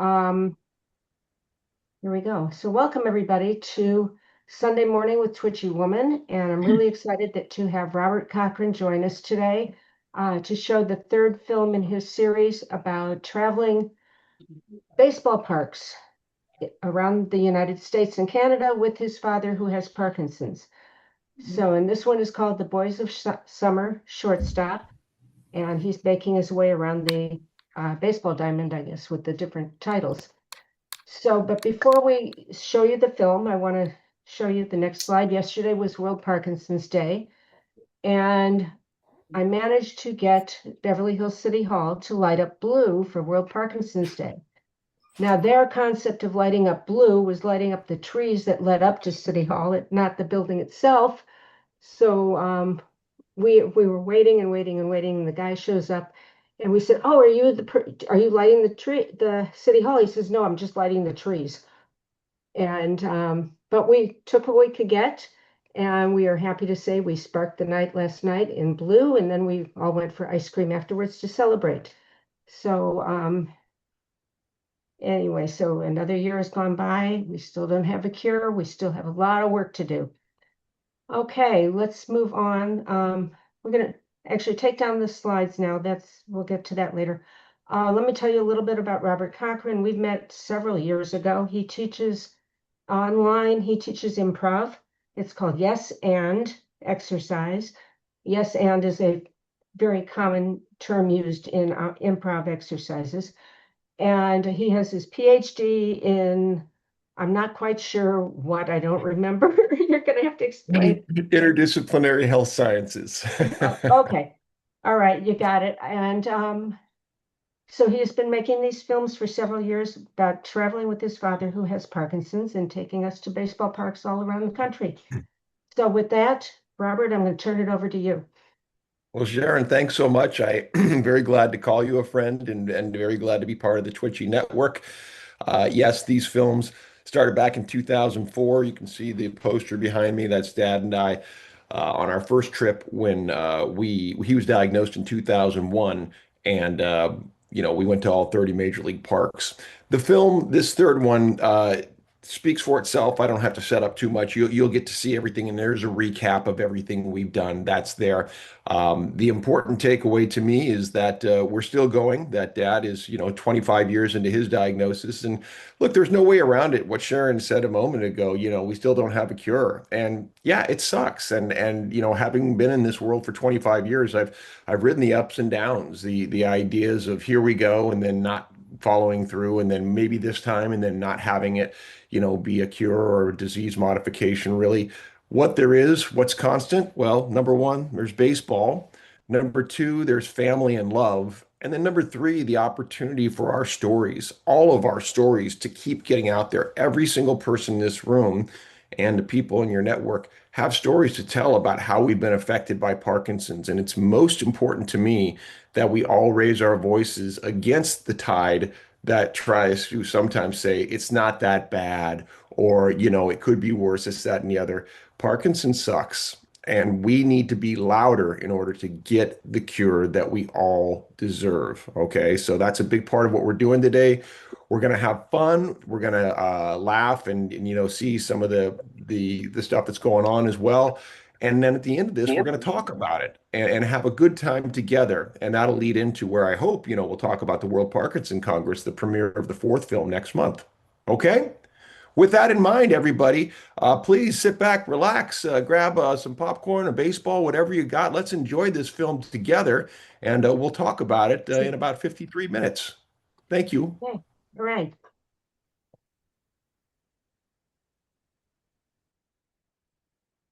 Um, Here we go. So welcome everybody to Sunday Morning with Twitchy Woman, and I'm really excited to have Robert Cochrane join us today to show the third film in his series about traveling baseball parks around the United States and Canada with his father who has Parkinson's. So, and this one is called The Boys of Summer Shortstop, and he's making his way around the baseball diamond, I guess, with the different titles. So, but before we show you the film, I want to show you the next slide. Yesterday was World Parkinson's Day, and I managed to get Beverly Hills City Hall to light up blue for World Parkinson's Day. Now, their concept of lighting up blue was lighting up the trees that led up to City Hall, not the building itself. So we were waiting and waiting and waiting, and the guy shows up, and we said, "Oh, are you lighting the City Hall?" He says, "No, I'm just lighting the trees." And but we took what we could get, and we are happy to say we sparked the night last night in blue, and then we all went for ice cream afterwards to celebrate. So anyway, so another year has gone by. We still don't have a cure. We still have a lot of work to do. Okay, let's move on. We're gonna actually take down the slides now. We'll get to that later. Let me tell you a little bit about Robert Cochrane. We've met several years ago. He teaches online. He teaches improv. It's called Yes and exercise. Yes and is a very common term used in improv exercises. And he has his PhD in, I'm not quite sure what, I don't remember. You're going to have to explain. Interdisciplinary health sciences. Oh, okay. All right, you got it. And so he has been making these films for several years about traveling with his father who has Parkinson's and taking us to baseball parks all around the country. So with that, Robert, I'm going to turn it over to you. Well, Sharon, thanks so much. I'm very glad to call you a friend and very glad to be part of the Twitchy network. Yes, these films started back in 2004. You can see the poster behind me. That's Dad and I on our first trip when he was diagnosed in 2001, and we went to all 30 major league parks. The film, this third one, speaks for itself. I don't have to set up too much. You'll get to see everything, and there's a recap of everything we've done. That's there. The important takeaway to me is that we're still going, that Dad is, 25 years into his diagnosis. And look, there's no way around it. What Sharon said a moment ago, we still don't have a cure. And yeah, it sucks. And having been in this world for 25 years, I've ridden the ups and downs, the ideas of here we go, and then not following through, and then maybe this time, and then not having it, be a cure or disease modification, really. What there is, what's constant? Well, number one, there's baseball. Number two, there's family and love. And then number three, the opportunity for our stories, all of our stories to keep getting out there. Every single person in this room and the people in your network have stories to tell about how we've been affected by Parkinson's. And it's most important to me that we all raise our voices against the tide that tries to sometimes say it's not that bad, or, it could be worse, this, that, and the other. Parkinson sucks, and we need to be louder in order to get the cure that we all deserve. Okay, so that's a big part of what we're doing today. We're gonna have fun. We're gonna laugh and see some of the stuff that's going on as well. And then at the end of this, we're going to talk about it and have a good time together. And that'll lead into where I hope, we'll talk about the World Parkinson Congress, the premiere of the fourth film next month. Okay? With that in mind, everybody, please sit back, relax, grab some popcorn, a baseball, whatever you got. Let's enjoy this film together, and we'll talk about it in about 53 minutes. Thank you. Okay, all right.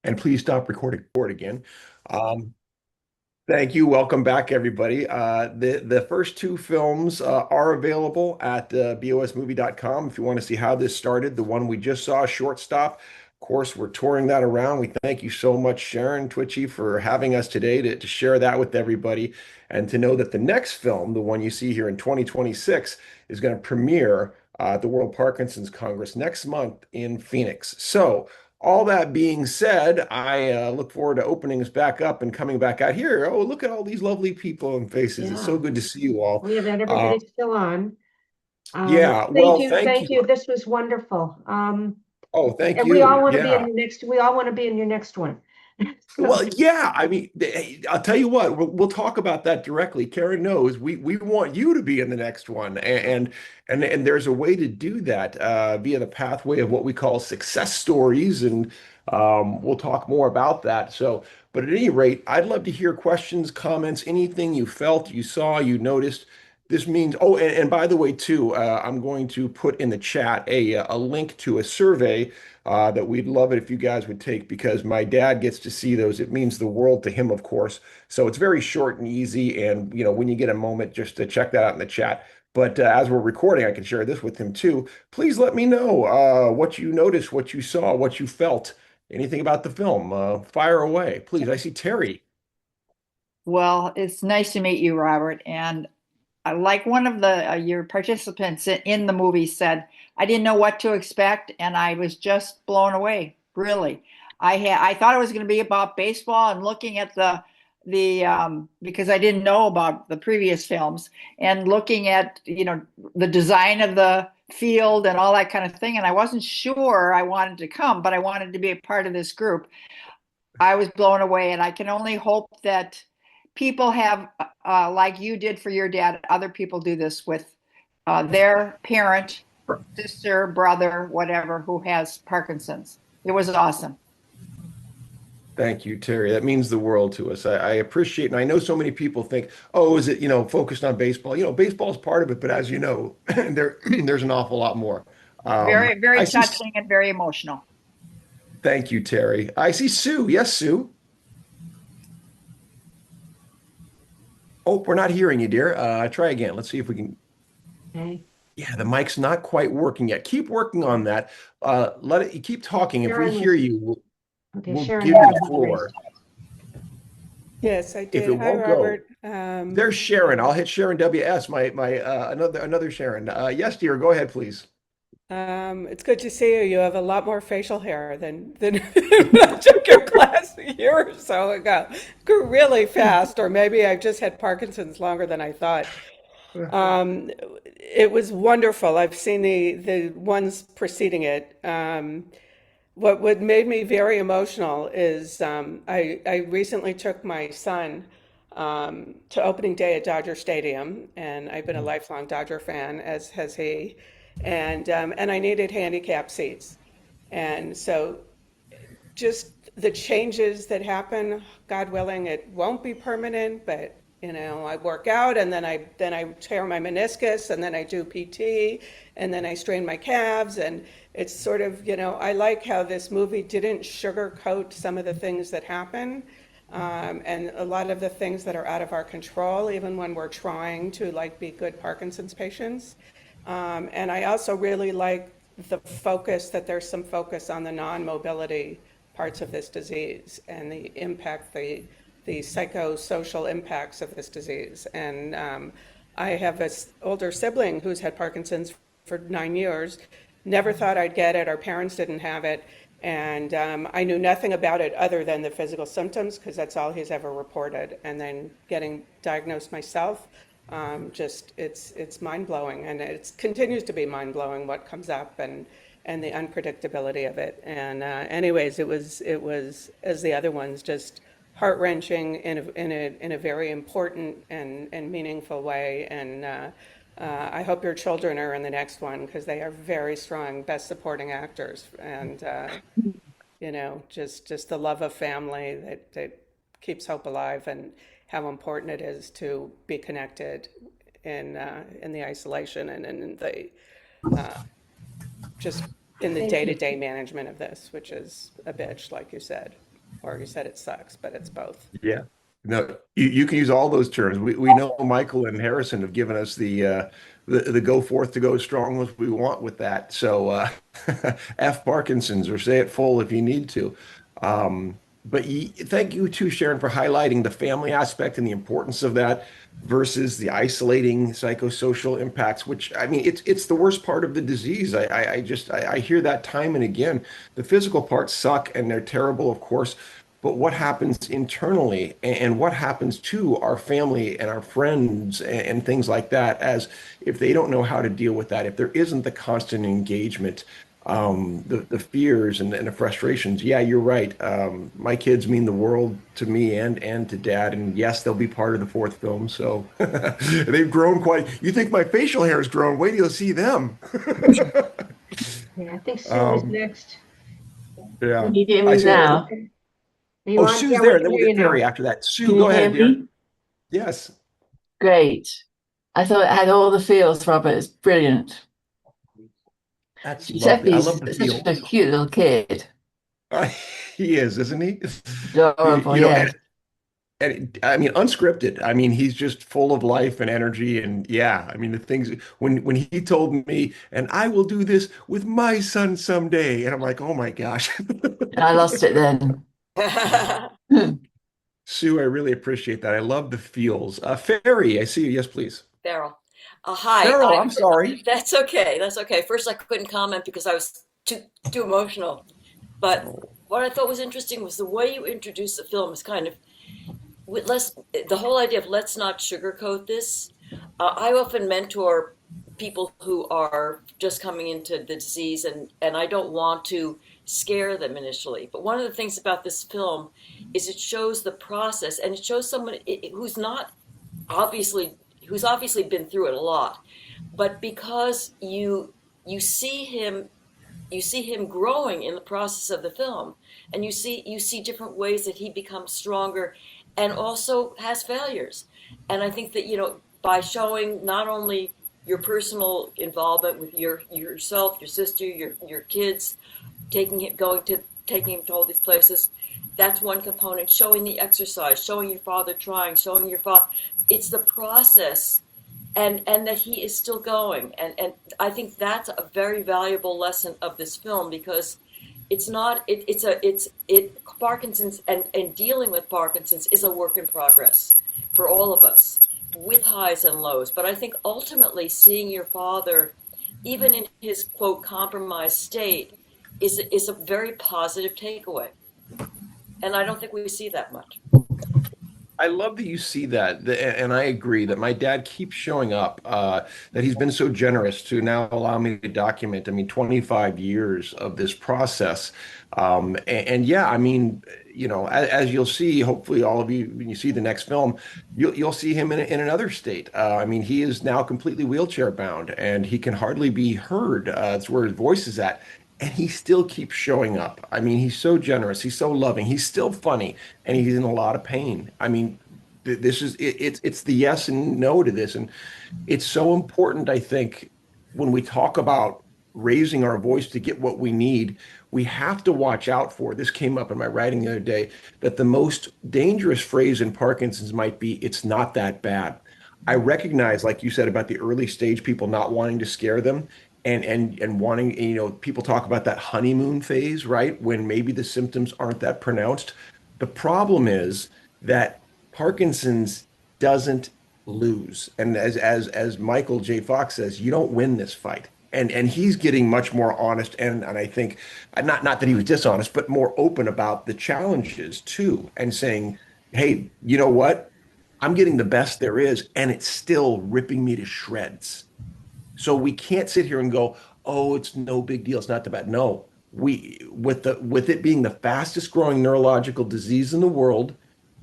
And please stop recording again. Um, Thank you. Welcome back, everybody. The first two films are available at bosmovie.com if you want to see how this started. The one we just saw, Shortstop. Of course, we're touring that around. We thank you so much, Sharon Twitchy, for having us today to share that with everybody, and to know that the next film, the one you see here in 2026, is going to premiere at the World Parkinson's Congress next month in Phoenix. So, all that being said, I look forward to opening us back up and coming back out here. Oh, look at all these lovely people and faces. It's so Yeah, good to see you all. we have Uh, everybody still on. Yeah, Thank well, you, thank you. thank you. This was wonderful. Oh, thank And we all you. want to be in Yeah. the next. We all want to be in your next one. So, Well, yeah. I mean, I'll tell you what. We'll talk about that directly. Karen knows we want you to be in the next one, and there's a way to do that via the pathway of what we call success stories, and we'll talk more about that. So, but at any rate, I'd love to hear questions, comments, anything you felt, you saw, you noticed. This means, oh, and by the way, too, I'm going to put in the chat a link to a survey that we'd love it if you guys would take because my dad gets to see those. It means the world to him, of course. So it's very short and easy. And, when you get a moment, just to check that out in the chat. But as we're recording, I can share this with him too. Please let me know what you noticed, what you saw, what you felt, anything about the film. Fire away, please. I see Terry. Well, it's nice to meet you, Robert. And like one of the your participants in the movie said, I didn't know what to expect, and I was just blown away. Really, I thought it was going to be about baseball, and looking at the because I didn't know about the previous films, and looking at the design of the field and all that kind of thing, and I wasn't sure I wanted to come, but I wanted to be a part of this group. I was blown away, and I can only hope that people have, like you did for your dad, other people do this with their parent, sister, brother, whatever, who has Parkinson's. It was awesome. Thank you, Terry. That means the world to us. I appreciate, and I know so many people think, oh, is it, focused on baseball? Baseball is part of it, but as you know, there's an awful lot more. Very, I very see, touching and very emotional. thank you, Terry. I see Sue. Yes, Sue. Oh, we're not hearing you, dear. Try again. Let's see if we can. okay. Yeah, the mic's not quite working yet. Keep working on that. Let it, you keep talking. If we Sharon hear was you, okay. we'll Sharon give has you her the hand raised. floor. Yes, I If did. it Hi, won't go, Robert. there's Sharon. I'll hit Sharon WS, my another Sharon. Yes, dear. Go ahead, please. It's good to see you. You have a lot more facial hair than when I took your class a year or so ago. Grew really fast, or maybe I've just had Parkinson's longer than I thought. Um, it was wonderful. I've seen the ones preceding it. What made me very emotional is I recently took my son to opening day at Dodger Stadium, and I've been a lifelong Dodger fan, as has he, and I needed handicap seats, and so just the changes that happen, God willing, it won't be permanent, but I work out and then I tear my meniscus and then I do PT and then I strain my calves and it's sort of, I like how this movie didn't sugarcoat some of the things that happen. And a lot of the things that are out of our control, even when we're trying to be good Parkinson's patients. And I also really like the focus, that there's some focus on the non-mobility parts of this disease and the impact, the psychosocial impacts of this disease. And I have an older sibling who's had Parkinson's for 9 years. Never thought I'd get it. Our parents didn't have it. And I knew nothing about it other than the physical symptoms because that's all he's ever reported. And then getting diagnosed myself, just it's mind blowing, and it continues to be mind blowing what comes up and the unpredictability of it. And anyways, it was as the other ones, just heart wrenching in a very important and meaningful way. And I hope your children are in the next one because they are very strong, best supporting actors, and just the love of family that keeps hope alive, and how important it is to be connected in the isolation and in the just in the Thank you. day-to-day management of this, which is a bitch, like you said, or you said it sucks, but it's both. Yeah. No, you can use all those terms. We know Michael and Harrison have given us the go forth to go as strong as we want with that. So F Parkinson's or say it full if you need to. But thank you too, Sharon, for highlighting the family aspect and the importance of that versus the isolating psychosocial impacts, which I mean, it's the worst part of the disease. I hear that time and again. The physical parts suck and they're terrible, of course. but what happens internally and what happens to our family and our friends and things like that, as if they don't know how to deal with that, if there isn't the constant engagement, the fears and the frustrations. Yeah, you're right. My kids mean the world to me and to Dad, and yes, they'll be part of the fourth film. So they've grown quite. You think my facial hair has grown? Wait till you see them. Yeah, I think Sue was Um, next. yeah. Can you hear I me see. now? Are you Oh, on? Sue's Yeah, we there, and can then we'll hear you get Barry now. after that. Sue, Can go you hear ahead, dear. me? Yes. Great. I thought it had all the feels, Robert. It's brilliant. That's lovely. I Giuseppe's love the such a feels. cute little kid. He is, isn't he? Adorable, You know, yes. and I mean, unscripted. I mean, he's just full of life and energy. And yeah, I mean, the things when he told me, and I will do this with my son someday. And I'm like, oh my gosh. And I lost it then. Sue, I really appreciate that. I love the feels. Ferry, I see you. Yes, please. Farrell. Hi. Farrell, I'm sorry. That's okay. That's okay. First, I couldn't comment because I was too emotional. But Oh, what I thought was interesting was the way you introduced the film is kind of with less the whole idea of let's not sugarcoat this. I often mentor people who are just coming into the disease, and I don't want to scare them initially. But one of the things about this film is it shows the process, and it shows someone who's not obviously who's obviously been through it a lot, but because you see him growing in the process of the film, and you see different ways that he becomes stronger and also has failures. And I think that by showing not only your personal involvement with yourself, your sister, your kids, taking him to all these places, that's one component. Showing the exercise, showing your father trying, showing your father, it's the process, and that he is still going. And I think that's a very valuable lesson of this film, because it's not it Parkinson's and dealing with Parkinson's is a work in progress for all of us, with highs and lows. But I think ultimately seeing your father, even in his quote compromised state, is a very positive takeaway. And I don't think we see that much. I love that you see that, and I agree that my dad keeps showing up. That he's been so generous to now allow me to document. I mean, 25 years of this process, and yeah, I mean, as you'll see, hopefully, all of you, when you see the next film, you'll see him in another state. I mean, he is now completely wheelchair bound, and he can hardly be heard. That's where his voice is at. And he still keeps showing up. I mean, he's so generous. He's so loving. He's still funny, and he's in a lot of pain. I mean, this is it's the yes and no to this, and it's so important. I think when we talk about raising our voice to get what we need, we have to watch out for. This came up in my writing the other day, that the most dangerous phrase in Parkinson's might be, "It's not that bad." I recognize, like you said, about the early stage people not wanting to scare them, and wanting, people talk about that honeymoon phase, right? When maybe the symptoms aren't that pronounced. The problem is that Parkinson's doesn't lose. And as Michael J. Fox says, you don't win this fight. And he's getting much more honest, and I think not that he was dishonest, but more open about the challenges too, and saying, hey, you know what? I'm getting the best there is, and it's still ripping me to shreds. So we can't sit here and go, oh, it's no big deal. It's not that bad. No, with it being the fastest growing neurological disease in the world,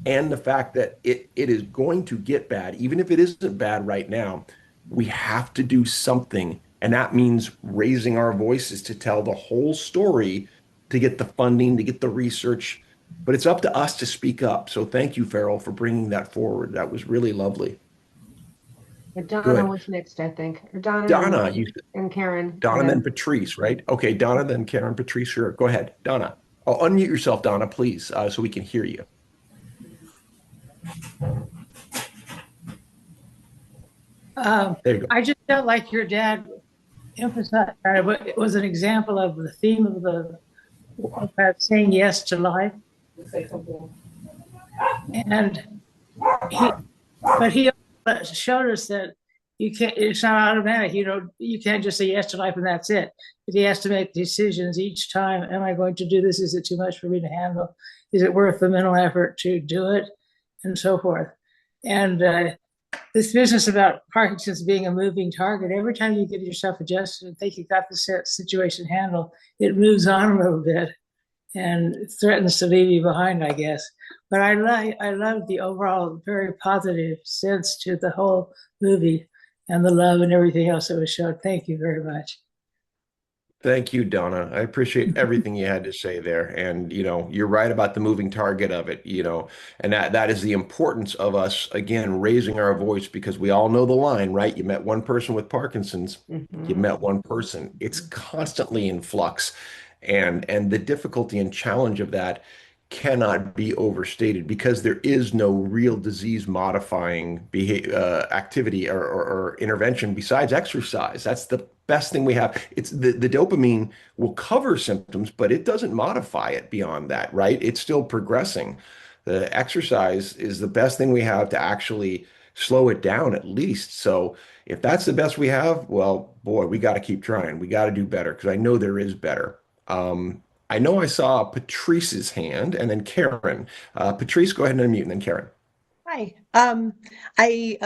and the fact that it is going to get bad, even if it isn't bad right now, we have to do something. And that means raising our voices to tell the whole story, to get the funding, to get the research. But it's up to us to speak up. So thank you, Farrell, for bringing that forward. That was really lovely. Donna Good. was next, I think. Or Donna Donna, and Karen. Donna, And then then Patrice, right? Okay, Donna, then Karen, Patrice. Sure. Go ahead, Donna. Oh, unmute yourself, Donna, please, so we can hear you. There you go. I just felt like your dad emphasized, it was an example of the theme of saying yes to life. And he showed us that you can't, it's not automatic. You can't just say yes to life and that's it. But he has to make decisions each time. Am I going to do this? Is it too much for me to handle? Is it worth the mental effort to do it? And so forth. And this business about Parkinson's being a moving target, every time you get yourself adjusted and think you got the situation handled, it moves on a little bit and threatens to leave you behind, I guess. But I love the overall very positive sense to the whole movie and the love and everything else that was shown. Thank you very much. Thank you, Donna. I appreciate everything you had to say there. And, you're right about the moving target of it, and that is the importance of us, again, raising our voice because we all know the line, right? You met one person with Parkinson's, you met one person. It's constantly in flux. And the difficulty and challenge of that cannot be overstated because there is no real disease modifying activity or intervention besides exercise. That's the best thing we have. It's the dopamine will cover symptoms, but it doesn't modify it beyond that, right? It's still progressing. The exercise is the best thing we have to actually slow it down at least. So if that's the best we have, well, boy, we got to keep trying. We got to do better because I know there is better. I know I saw Patrice's hand and then Karen. Patrice, go ahead and unmute and then Karen. Hi. I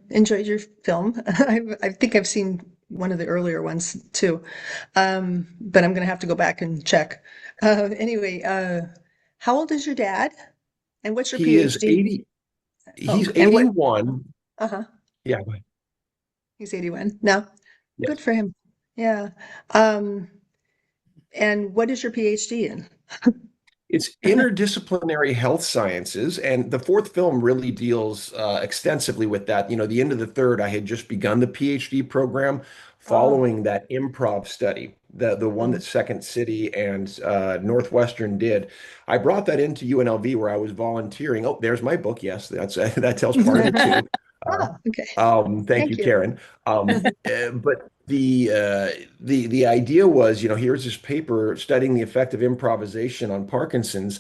enjoyed your film. I think I've seen one of the earlier ones too, but I'm going to have to go back and check. Anyway, how old is your dad? And what's your He is PhD? 80. He's And what? 81. Uh-huh. Yeah, go ahead. He's 81. No, Yes. good for him. Yeah. And what is your PhD in? It's interdisciplinary health sciences, and the fourth film really deals extensively with that. The end of the third, I had just begun the PhD program Oh, following that improv study, the one oh, that Second City and Northwestern did. I brought that into UNLV where I was volunteering. Oh, there's my book. Yes, that tells part of it too. Uh, oh, okay. thank Thank you, you. Karen. But the idea was, here's this paper studying the effect of improvisation on Parkinson's,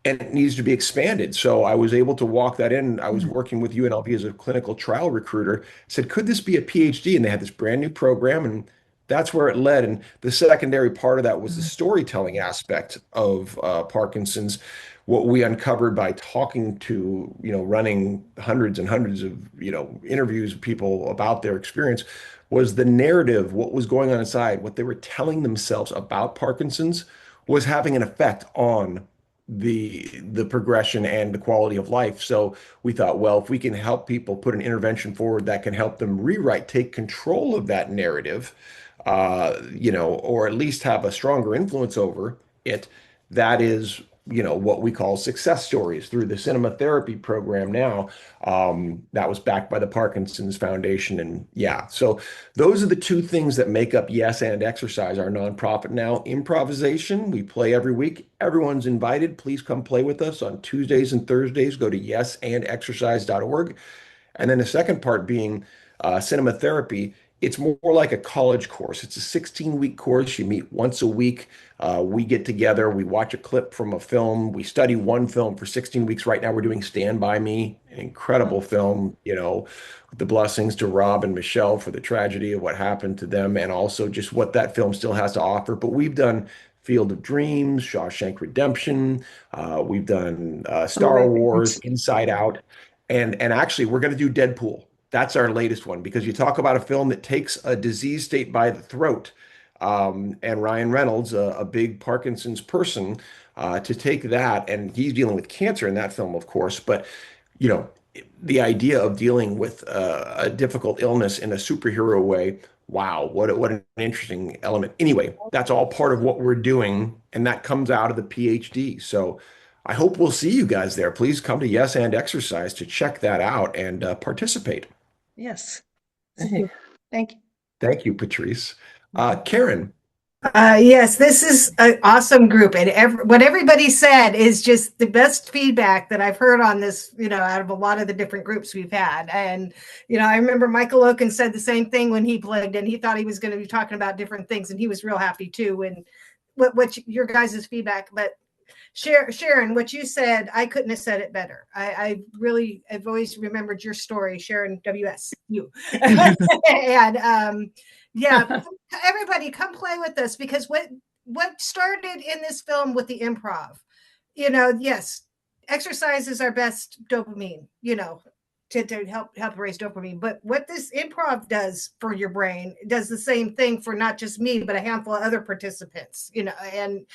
and it needs to be expanded. So I was able to walk that in. I was working with UNLV as a clinical trial recruiter. Said, could this be a PhD? And they had this brand new program, and that's where it led. And the secondary part of that was the storytelling aspect of Parkinson's. What we uncovered by talking to, running hundreds and hundreds of, interviews with people about their experience was the narrative, what was going on inside, what they were telling themselves about Parkinson's was having an effect on the progression and the quality of life. So we thought, well, if we can help people put an intervention forward that can help them rewrite, take control of that narrative, or at least have a stronger influence over it, that is, what we call success stories through the cinema therapy program now. That was backed by the Parkinson's Foundation. And yeah, so those are the two things that make up Yes and Exercise, our nonprofit now. Improvisation, we play every week. Everyone's invited. Please come play with us on Tuesdays and Thursdays. Go to yesandexercise.org. And then the second part being cinema therapy. It's more like a college course. It's a 16-week course. You meet once a week. We get together. We watch a clip from a film. We study one film for 16 weeks. Right now, we're doing Stand By Me, an incredible film, with the blessings to Rob and Michelle for the tragedy of what happened to them and also just what that film still has to offer. But we've done Field of Dreams, Shawshank Redemption. We've done Oh, Star Wars, Inside Out. And actually, we're going to do Deadpool. That's our latest one because you talk about a film that takes a disease state by the throat. And Ryan Reynolds, a big Parkinson's person, to take that, and he's dealing with cancer in that film, of course. But, you know, the idea of dealing with a difficult illness in a superhero way, wow, what an interesting element. Anyway, that's all part of what we're doing, and that comes out of the PhD. So I hope we'll see you guys there. Please come to Yes and Exercise to check that out and participate. Yes. Thank you. Thank you. Thank you, Patrice. Karen. Yes, this is an awesome group, and what everybody said is just the best feedback that I've heard on this, out of a lot of the different groups we've had. And, I remember Michael Oken said the same thing when he plugged in. He thought he was going to be talking about different things, and he was real happy too. And what your guys' feedback, but Sharon, what you said, I couldn't have said it better. I've always remembered your story, Sharon WS, you. And yeah, everybody come play with us, because what started in this film with the improv, yes, exercise is our best dopamine, to help raise dopamine. But what this improv does for your brain does the same thing for not just me, but a handful of other participants, and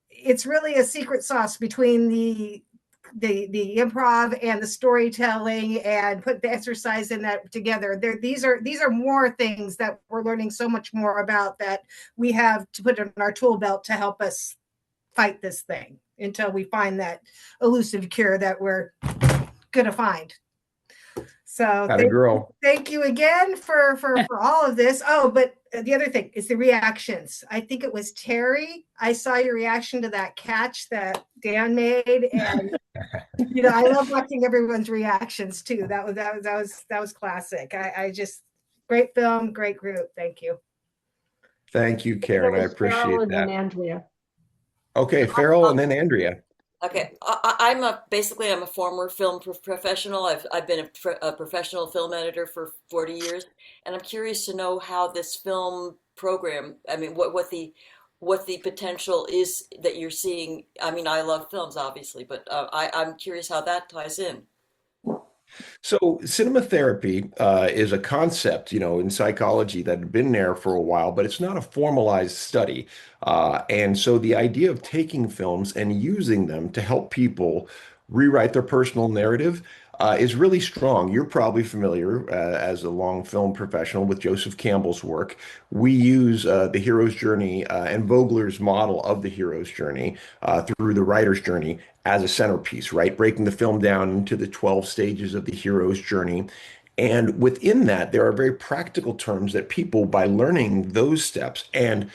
it's really a secret sauce between the improv and the storytelling, and put the exercise in that together. These are more things that we're learning so much more about, that we have to put in our tool belt to help us fight this thing until we find that elusive cure that we're gonna find. So thank you again for all of this. Oh, but the other thing is the reactions. I think it was Terry. I saw your reaction to that catch that Dan made, and I love watching everyone's reactions too. That was classic. I just, great film, great group. Thank you. Thank you, Karen. I appreciate And then that. Andrea. Okay, Farrell and then Andrea. Okay, I'm a former film professional. I've been a professional film editor for 40 years, and I'm curious to know how this film program, I mean, what the potential is that you're seeing. I mean, I love films, obviously, but I'm curious how that ties in. So cinema therapy is a concept, in psychology that had been there for a while, but it's not a formalized study. And so the idea of taking films and using them to help people rewrite their personal narrative is really strong. You're probably familiar as a long film professional with Joseph Campbell's work. We use the hero's journey and Vogler's model of the hero's journey through the writer's journey as a centerpiece, right? Breaking the film down into the 12 stages of the hero's journey. And within that, there are very practical terms that people, by learning those steps, and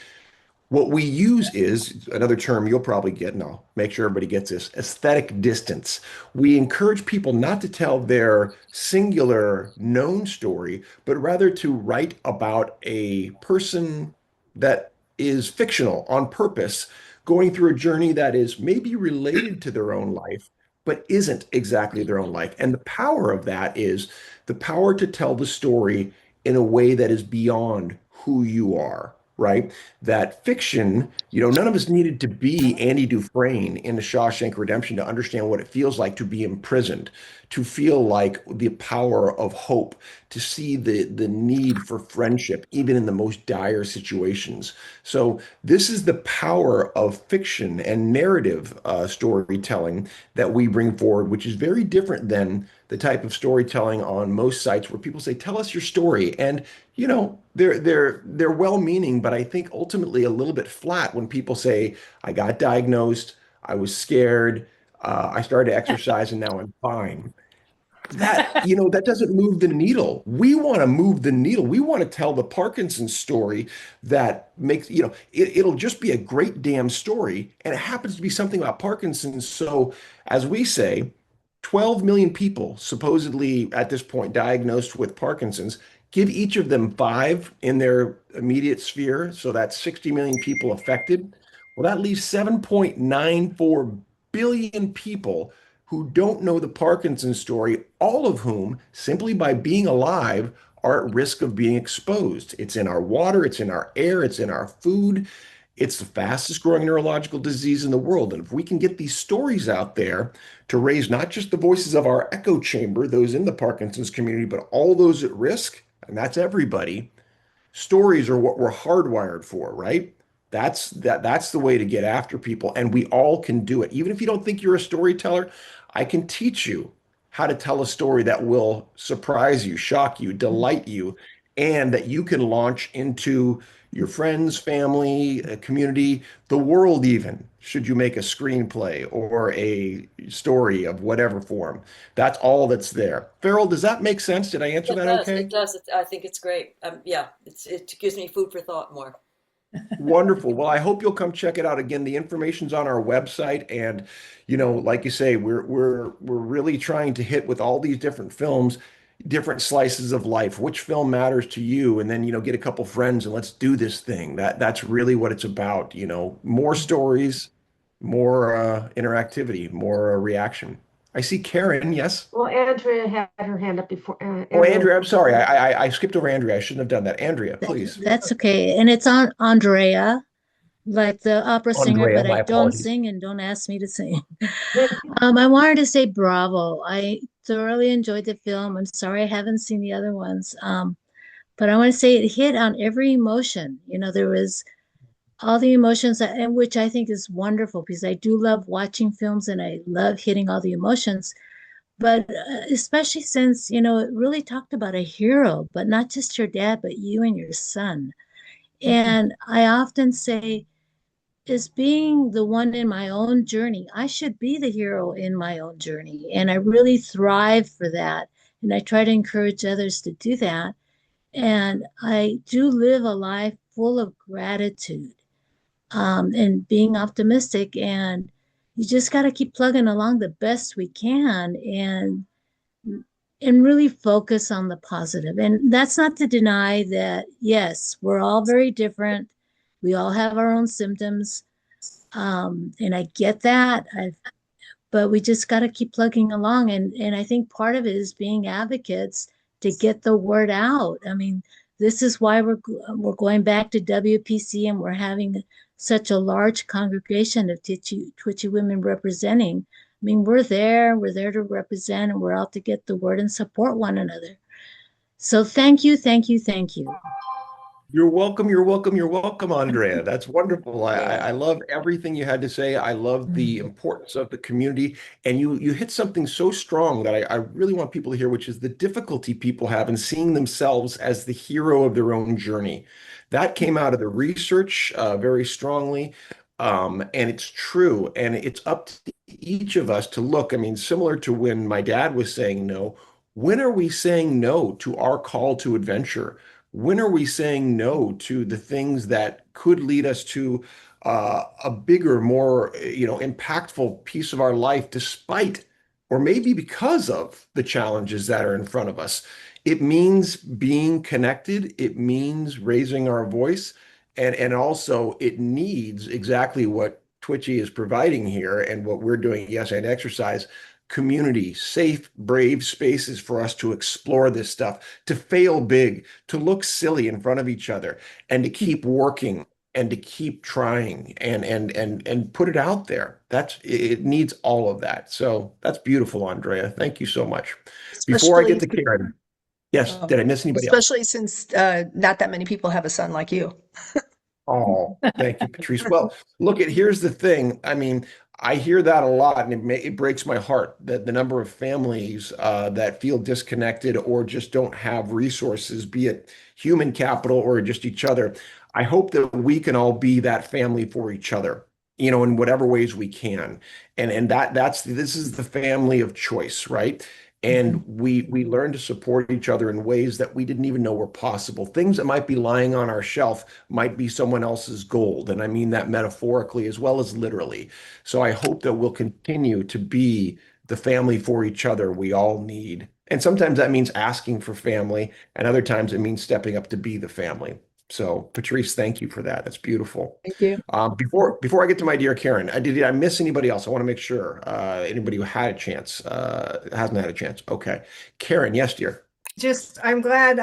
what we use is another term you'll probably get, and I'll make sure everybody gets this, aesthetic distance. We encourage people not to tell their singular known story, but rather to write about a person that is fictional on purpose, going through a journey that is maybe related to their own life, but isn't exactly their own life. And the power of that is the power to tell the story in a way that is beyond who you are, right? That fiction, none of us needed to be Andy Dufresne in The Shawshank Redemption to understand what it feels like to be imprisoned, to feel like the power of hope, to see the need for friendship, even in the most dire situations. So this is the power of fiction and narrative storytelling that we bring forward, which is very different than the type of storytelling on most sites where people say, "Tell us your story." And they're well-meaning, but I think ultimately a little bit flat when people say, "I got diagnosed, I was scared, I started to exercise, and now I'm fine." That doesn't move the needle. We want to move the needle. We want to tell the Parkinson story that makes, it'll just be a great damn story. And it happens to be something about Parkinson's. So, as we say, 12 million people supposedly at this point diagnosed with Parkinson's. Give each of them 5 in their immediate sphere. So that's 60 million people affected. Well, that leaves 7.94 billion people who don't know the Parkinson story, all of whom, simply by being alive, are at risk of being exposed. It's in our water, it's in our air, it's in our food. It's the fastest growing neurological disease in the world. And if we can get these stories out there to raise not just the voices of our echo chamber, those in the Parkinson's community, but all those at risk, and that's everybody, stories are what we're hardwired for, right? That's the way to get after people, and we all can do it. Even if you don't think you're a storyteller, I can teach you how to tell a story that will surprise you, shock you, delight you, and that you can launch into your friends, family, community, the world even, should you make a screenplay or a story of whatever form. That's all that's there. Farrell, does that make sense? Did I answer that okay? It does. I think it's great. Yeah, it gives me food for thought more. Wonderful. Well, I hope you'll come check it out. Again, the information's on our website, and like you say, we're really trying to hit with all these different films, different slices of life. Which film matters to you? And then get a couple friends and let's do this thing. That's really what it's about. More stories, more interactivity, more reaction. I see Karen, yes. Well, Andrea had her hand up before. Oh, Andrea. Andrea, I'm sorry. I skipped over Andrea. I shouldn't have done that. Andrea, please. That's okay. And it's on Andrea, like the opera singer, Andrea, but my I don't apologies. sing and don't ask me to sing. I wanted to say bravo. I thoroughly enjoyed the film. I'm sorry I haven't seen the other ones. But I want to say it hit on every emotion. You know, there was all the emotions, and which I think is wonderful because I do love watching films and I love hitting all the emotions. But especially since, you know, it really talked about a hero, but not just your dad, but you and your son. And I often say, as being the one in my own journey, I should be the hero in my own journey. And I really thrive for that. And I try to encourage others to do that. And I do live a life full of gratitude, and being optimistic. And you just got to keep plugging along the best we can and really focus on the positive. And that's not to deny that, yes, we're all very different. We all have our own symptoms. And I get that. But we just got to keep plugging along. And I think part of it is being advocates to get the word out. I mean, this is why we're going back to WPC and we're having such a large congregation of Twitchy women representing. I mean, we're there to represent, and we're out to get the word and support one another. So thank you, thank you, thank you. You're welcome. You're welcome. You're welcome, Andrea. That's wonderful. I love everything you had to say. I love the importance of the community. And you hit something so strong that I really want people to hear, which is the difficulty people have in seeing themselves as the hero of their own journey. That came out of the research very strongly. And it's true. And it's up to each of us to look. I mean, similar to when my dad was saying no, when are we saying no to our call to adventure? When are we saying no to the things that could lead us to a bigger, more, impactful piece of our life, despite or maybe because of the challenges that are in front of us? It means being connected. It means raising our voice. And also it needs exactly what Twitchy is providing here and what we're doing, Yes and Exercise, community, safe, brave spaces for us to explore this stuff, to fail big, to look silly in front of each other, and to keep working and to keep trying and put it out there. It needs all of that. So that's beautiful, Andrea. Thank you so much. Before I get Especially, to Karen, yes, oh, did I miss anybody else? especially since not that many people have a son like you. Oh, thank you, Patrice. Well, here's the thing. I mean, I hear that a lot, and it breaks my heart that the number of families that feel disconnected or just don't have resources, be it human capital or just each other. I hope that we can all be that family for each other, in whatever ways we can. And this is the family of choice, right? And we learn to support each other in ways that we didn't even know were possible. Things that might be lying on our shelf might be someone else's gold. And I mean that metaphorically as well as literally. So I hope that we'll continue to be the family for each other we all need. And sometimes that means asking for family, and other times it means stepping up to be the family. So Patrice, thank you for that. That's beautiful. Thank you. Before I get to my dear Karen, did I miss anybody else? I want to make sure anybody who had a chance hasn't had a chance. Okay, Karen, yes, dear. Just, I'm glad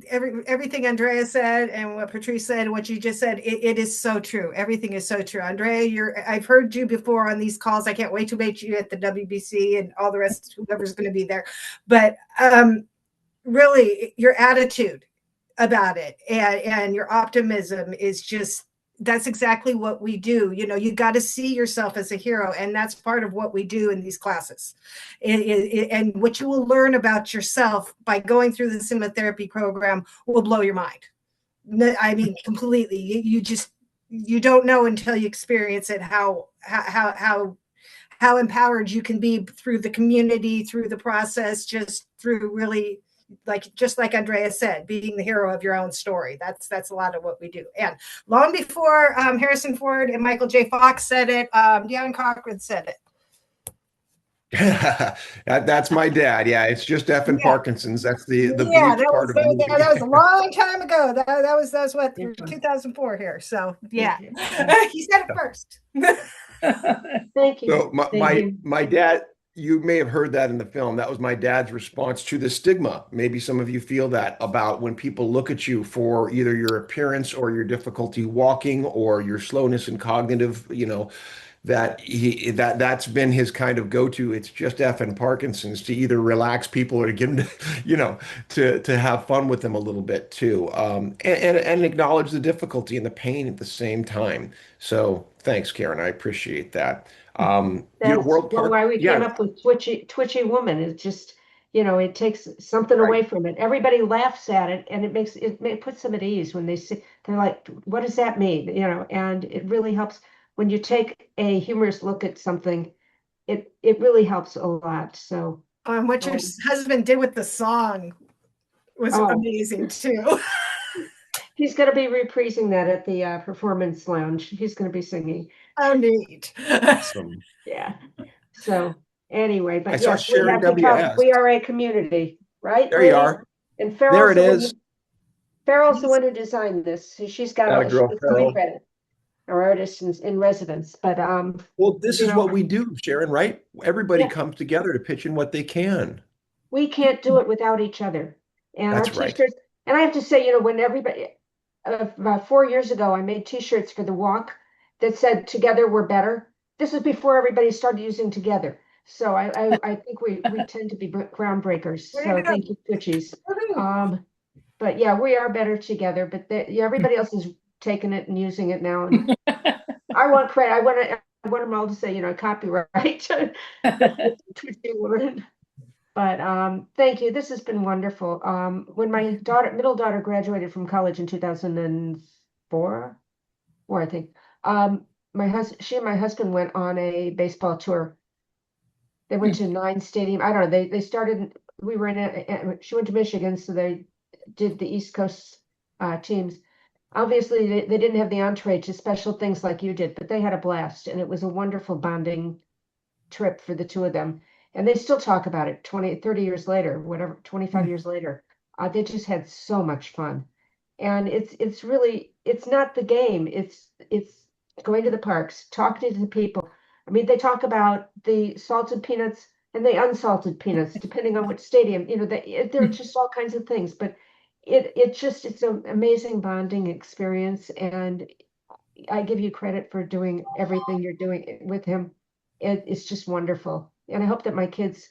everything Andrea said and what Patrice said, what you just said, it is so true. Everything is so true. Andrea, I've heard you before on these calls. I can't wait to meet you at the WBC and all the rest, whoever's going to be there. But really, your attitude about it and your optimism is just, that's exactly what we do. You got to see yourself as a hero, and that's part of what we do in these classes. And what you will learn about yourself by going through the cinema therapy program will blow your mind. I mean, completely. You don't know until you experience it how empowered you can be through the community, through the process, just through really, just like Andrea said, being the hero of your own story. That's a lot of what we do. And long before Harrison Ford and Michael J. Fox said it, Deion Cochrane said it. That's my dad. Yeah, it's just F and Parkinson's. That's the bleep part of the movie. That was a long time ago. That was what 2004 here. So yeah, he said it first. Thank you. So Thank you. my dad, you may have heard that in the film. That was my dad's response to the stigma. Maybe some of you feel that about when people look at you for either your appearance or your difficulty walking or your slowness in cognitive, that's been his kind of go-to. It's just F and Parkinson's to either relax people or to get them to, to have fun with them a little bit too, and acknowledge the difficulty and the pain at the same time. So thanks, Karen. I appreciate that. Your That's World Park, why we came yeah, up with twitchy woman. It's just, it takes something right. away from it. Everybody laughs at it, and it puts them at ease when they see, they're like, what does that mean? And it really helps when you take a humorous look at something. It really helps a lot. So, What your husband did with the song was oh, amazing too. he's going to be reprising that at the Performance Lounge. He's going to be singing. Oh, neat. Awesome. Yeah. So anyway, I but saw yes, we Sharon have become, WS. we are a community, right, There you ladies? are. And There it is. Farrell's the one who designed this. She's got Atta all, she girl, gets my Farrell. credit, our artist in residence. But Well, this you is know, what we do, Sharon, right? Everybody yeah, comes together to pitch in what they can. we can't do it without each other. And our That's right. t-shirts, and I have to say, when everybody, about 4 years ago, I made t-shirts for the walk that said "Together we're better." This is before everybody started using "together." So I think we tend to be groundbreakers. So thank you, Twitchies. But yeah, we are better together. But everybody else is taking it and using it now. And I want credit. I want them all to say, copyright. Twitchy woman. But thank you. This has been wonderful. When my middle daughter graduated from college in 2004, or I think, she and my husband went on a baseball tour. They went to 9 stadium. I don't know. They started. We were she went to Michigan, so they did the East Coast teams. Obviously, they didn't have the entree to special things like you did, but they had a blast, and it was a wonderful bonding trip for the two of them. And they still talk about it 20, 30 years later, whatever, 25 years later. They just had so much fun. And it's really, it's not the game. It's going to the parks, talking to the people. I mean, they talk about the salted peanuts and the unsalted peanuts, depending on which stadium, there are just all kinds of things. But it's an amazing bonding experience. And I give you credit for doing everything you're doing with him. It's just wonderful. And I hope that my kids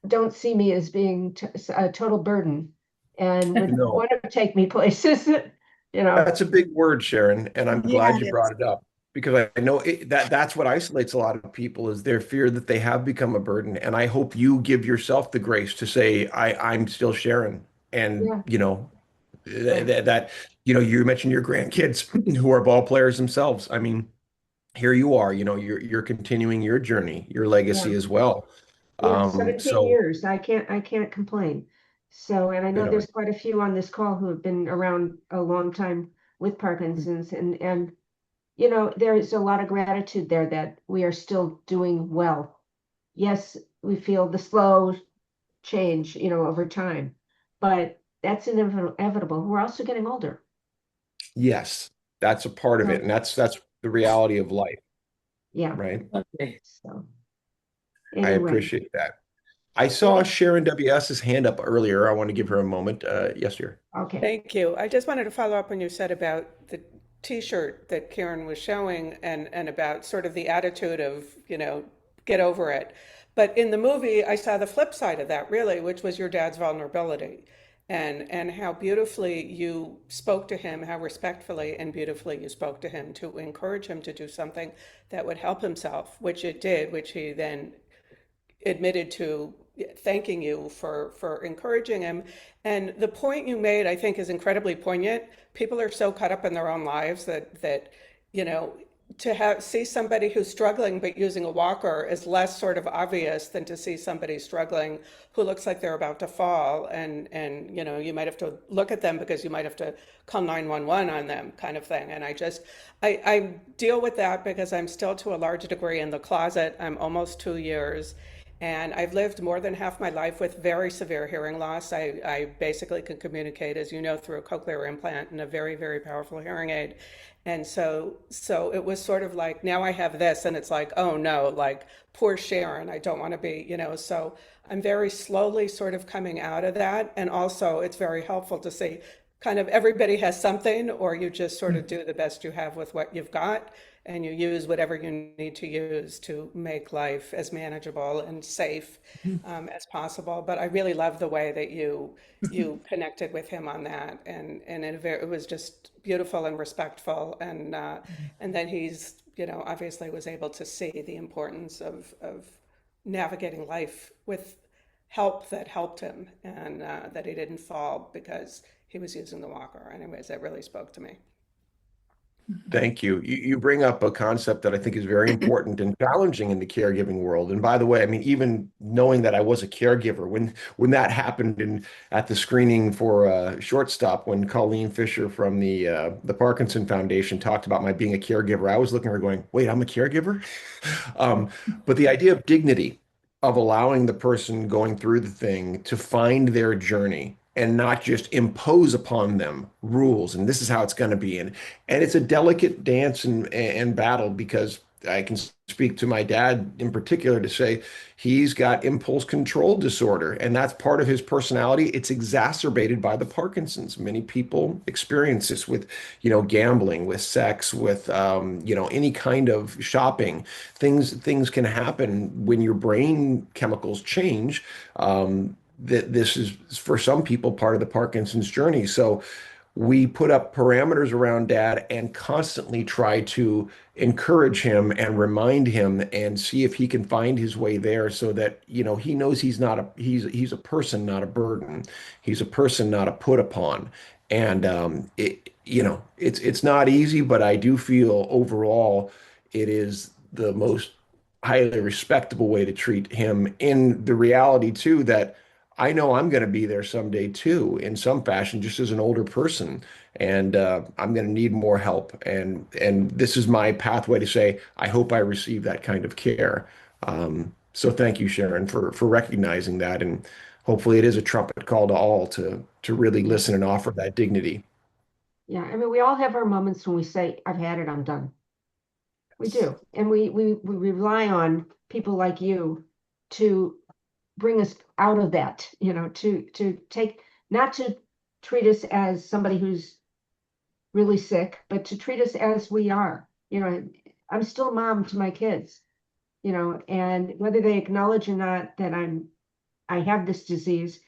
don't see me as being a total burden and would No, want to take me places, that's a big word, Sharon, and I'm Yeah, glad it you is. brought it up because I know that's what isolates a lot of people is their fear that they have become a burden. And I hope you give yourself the grace to say, I'm still Sharon. And, Yeah, right. you mentioned your grandkids who are ball players themselves. I mean, here you are, you're continuing your journey, your Yeah. legacy as well. Yeah, 17 So, years. I can't complain. So, and I know no, there's quite a few on this call who have been around a long time with Parkinson's and there is a lot of gratitude there that we are still doing well. Yes, we feel the slow change, over time, but that's inevitable. We're also getting older. yes, that's a part of it. So, And that's the reality of life, yeah. right? Okay. So I anyway, appreciate that. I saw Sharon WS's hand up earlier. I want to give her a moment. Yes, dear. okay. Thank you. I just wanted to follow up when you said about the T-shirt that Karen was showing and about sort of the attitude of, get over it. But in the movie, I saw the flip side of that, really, which was your dad's vulnerability and how beautifully you spoke to him, how respectfully and beautifully you spoke to him to encourage him to do something that would help himself, which it did, which he then admitted to thanking you for encouraging him. And the point you made, I think, is incredibly poignant. People are so caught up in their own lives that to see somebody who's struggling but using a walker is less sort of obvious than to see somebody struggling who looks like they're about to fall and you might have to look at them because you might have to call 911 on them kind of thing. And I deal with that because I'm still to a large degree in the closet. I'm almost 2 years And I've lived more than half my life with very severe hearing loss. I basically can communicate, as you know, through a cochlear implant and a very, very powerful hearing aid. And so it was sort of like, now I have this, and it's like, oh no, like poor Sharon, I don't want to be, so I'm very slowly sort of coming out of that. And also it's very helpful to see kind of everybody has something, or you just sort of do the best you have with what you've got, and you use whatever you need to use to make life as manageable and safe as possible. But I really love the way that you connected with him on that, and it was just beautiful and respectful, and then he's obviously was able to see the importance of navigating life with help that helped him, and that he didn't fall because he was using the walker. Anyways, that really spoke to me. Thank you. You bring up a concept that I think is very important and challenging in the caregiving world. And by the way, I mean, even knowing that I was a caregiver when that happened at the screening for Shortstop, when Colleen Fisher from the Parkinson Foundation talked about my being a caregiver, I was looking at her going, "Wait, I'm a caregiver?" But the idea of dignity, of allowing the person going through the thing to find their journey and not just impose upon them rules and this is how it's going to be. And it's a delicate dance and battle, because I can speak to my dad in particular to say he's got impulse control disorder, and that's part of his personality. It's exacerbated by the Parkinson's. Many people experience this with, gambling, with sex, with, any kind of shopping. Things can happen when your brain chemicals change. That this is for some people part of the Parkinson's journey. So we put up parameters around dad and constantly try to encourage him and remind him and see if he can find his way there, so that he knows he's a person, not a burden. He's a person, not a put upon. And it's not easy, but I do feel overall it is the most highly respectable way to treat him, in the reality too that I know I'm going to be there someday too, in some fashion, just as an older person, and I'm going to need more help. And this is my pathway to say, I hope I receive that kind of care. So thank you, Sharon, for recognizing that, and hopefully it is a trumpet call to all to really listen and offer that dignity. Yeah, I mean, we all have our moments when we say, "I've had it, I'm done." We do, and we rely on people like you to bring us out of that, to take, not to treat us as somebody who's really sick, but to treat us as we are. I'm still mom to my kids, and whether they acknowledge or not that I have this disease,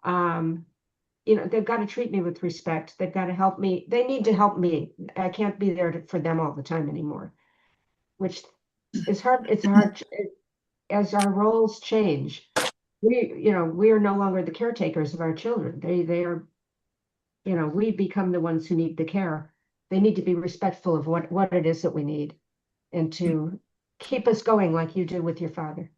they've got to treat me with respect. They've got to help me. They need to help me. I can't be there for them all the time anymore, which is hard. It's hard as our roles change. We are no longer the caretakers of our children. They are, we become the ones who need the care. They need to be respectful of what it is that we need, and to keep us going like you do with your father.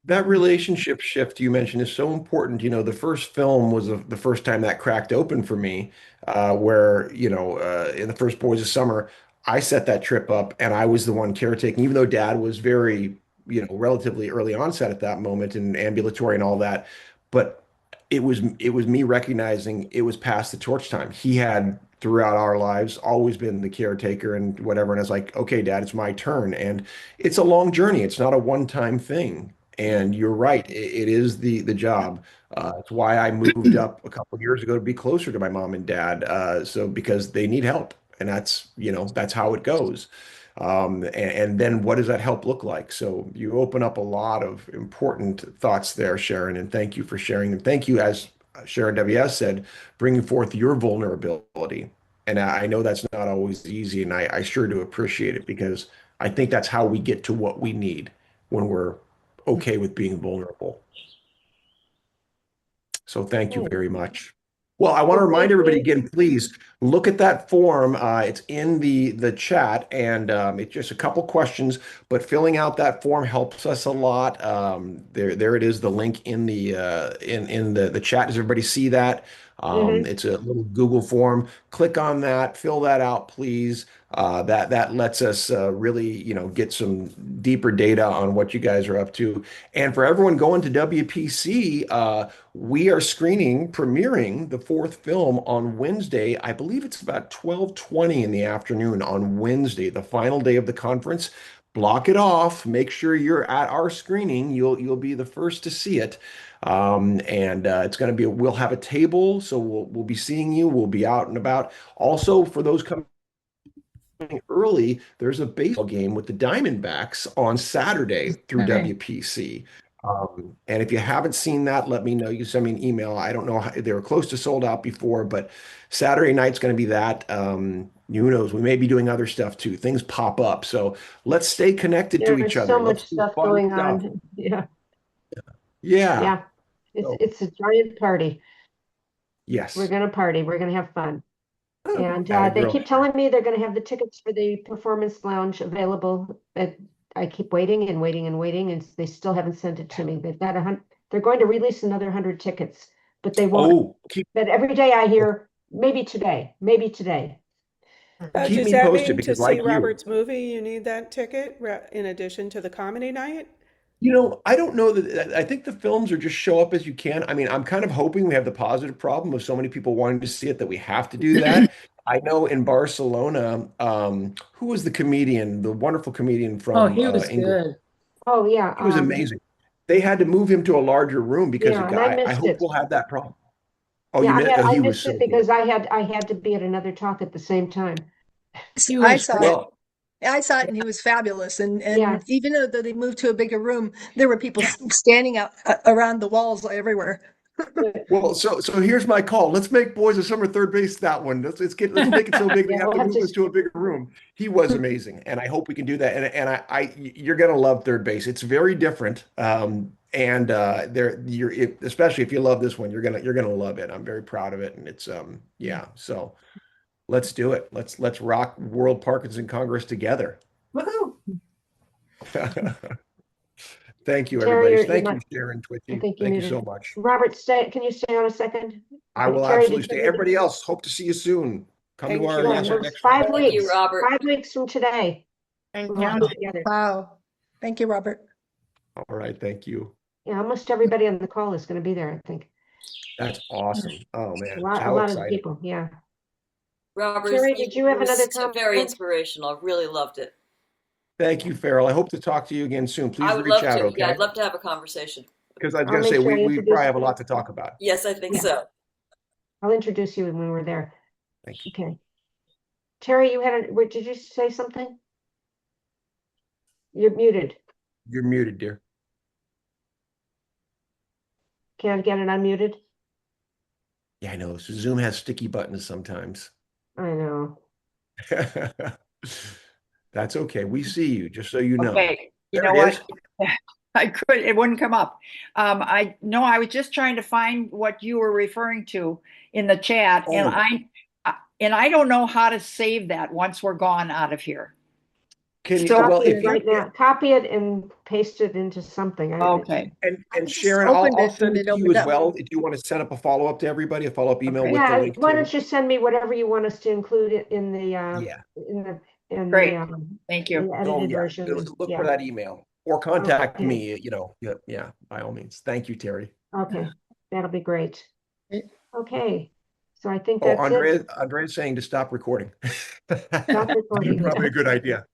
That relationship shift you mentioned is so important. The first film was the first time that cracked open for me, where, in the first Boys of Summer, I set that trip up and I was the one caretaking, even though dad was very, relatively early onset at that moment and ambulatory and all that. But it was me recognizing it was past the torch time. He had throughout our lives always been the caretaker and whatever. And I was like, okay, dad, it's my turn. And it's a long journey. It's not a one-time thing. And you're right, it is the job. It's why I moved up a couple of years ago to be closer to my mom and dad. So because they need help, and that's how it goes. And then what does that help look like? So you open up a lot of important thoughts there, Sharon, and thank you for sharing them. Thank you, as Sharon WS said, bringing forth your vulnerability. And I know that's not always easy, and I sure do appreciate it, because I think that's how we get to what we need when we're okay with being vulnerable. So thank you very much. Well, I want to remind everybody again, please look at that form. It's in the chat, and it's just a couple questions, but filling out that form helps us a lot. There it is, the link in the chat. Does everybody see that? It's a little Google form. Click on that, fill that out, please. That lets us really, get some deeper data on what you guys are up to. And for everyone going to WPC, we are premiering the fourth film on Wednesday. I believe it's about 12:20 in the afternoon on Wednesday, the final day of the conference. Block it off. Make sure you're at our screening. You'll be the first to see it. And it's going to be we'll have a table, so we'll be seeing you. We'll be out and about. Also, for those coming early, there's a baseball game with the Diamondbacks on Saturday through Okay. WPC. And if you haven't seen that, let me know. You send me an email. I don't know how, they were close to sold out before, but Saturday night's going to be that. Who knows? We may be doing other stuff too. Things pop up. So let's stay connected to each There's other. so much Let's do stuff fun going stuff. on. Yeah, Yeah. yeah. So, It's a giant party. yes. We're gonna party. We're gonna have fun. And Atta they girl. keep telling me they're going to have the tickets for the performance lounge available. But I keep waiting and waiting and waiting, and they still haven't sent it to me. They've got they're going to release another 100 tickets, but they won't. Oh, But every day I hear maybe today, maybe today. keep Does me that posted mean to because, see like you, Robert's movie, you need that ticket in addition to the comedy night? I don't know that. I think the films are just show up as you can. I mean, I'm kind of hoping we have the positive problem of so many people wanting to see it that we have to do that. I know in Barcelona, who was the comedian, the wonderful comedian Oh, from he was England? good. Oh yeah, He was amazing. They had to move him to a larger room because yeah, and I I missed hope it. we'll have that problem. Oh, Yeah, I he was missed so it good. because I had to be at another talk at the same time. He I was saw great. it. Well, I saw it, and he was fabulous. And Yeah, even though they moved to a bigger room, there were people standing out around the walls everywhere. so here's my call. Let's make Boys of Summer Third Base that one. Let's make it so big we yeah. have We'll to have move to. this to a bigger room. He was amazing, and I hope we can do that. And you're gonna love Third Base. It's very different. And especially if you love this one, you're gonna love it. I'm very proud of it, and it's yeah. So let's do it. Let's rock World Parkinson Congress together. Woohoo! Thank you, Terry, everybody. you're Thank not. you, Sharon I Twitchy. think you Thank you muted. so much. Robert, stay. Can you stay on a second? I will Terry, absolutely did stay. you? Everybody else, hope to see you soon. Come to Thank our you, Yeah, Robert. next one. five Thank you, weeks. Robert. 5 weeks from today. And We'll all counting. be together. Wow. Thank you, Robert. All right, thank you. Yeah, almost everybody on the call is going to be there, I think. That's awesome. Oh man, A how lot of the exciting. people. Yeah. Robert, Terry, did you have were another very comment? inspirational. I really loved it. Thank you, Farrell. I hope to talk to you again soon. Please I would reach love out, to. Yeah, okay? I'd love to have a conversation. Because I was I'll going to say, make sure I we introduce probably have a you. lot to talk about. Yes, I think Yeah. so. I'll introduce you when we're there. Thank you. Okay. Terry, did you say something? You're muted. You're muted, dear. Can't get it unmuted? Yeah, I know. So Zoom has sticky buttons sometimes. I know. That's okay. We see you, just so you know. Okay, you There know it what? is. It wouldn't come up. I was just trying to find what you were referring to in the chat, and Oh. I don't know how to save that once we're gone out of here. Can you, So- well, Copy if it you, right now. Copy it and paste it into something. Okay. and just Sharon, opened I'll it send and it it to you opened as up. well. If you want to set up a follow-up to everybody, a follow-up email Okay. with the Yeah, link why to don't you send me whatever you want us to include it in the Yeah. Great. the Thank you. edited Oh, yeah. version. Look Yeah. for that email or contact Okay. me, yeah, by all means. Thank you, Terry. Okay, that'll be great. Great. Okay, so I think Oh, that's it. Andrea's saying to stop recording. Stop recording. Probably a good idea.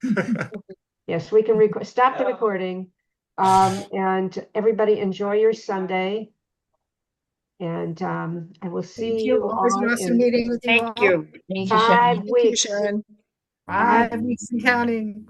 Yes, we can stop the recording. And everybody enjoy your Sunday. And I will see Thank you. you Always an all awesome in meeting with you Thank all. you. Thank you, Sharon. 5 Thank you, weeks. Sharon. 5 weeks and counting.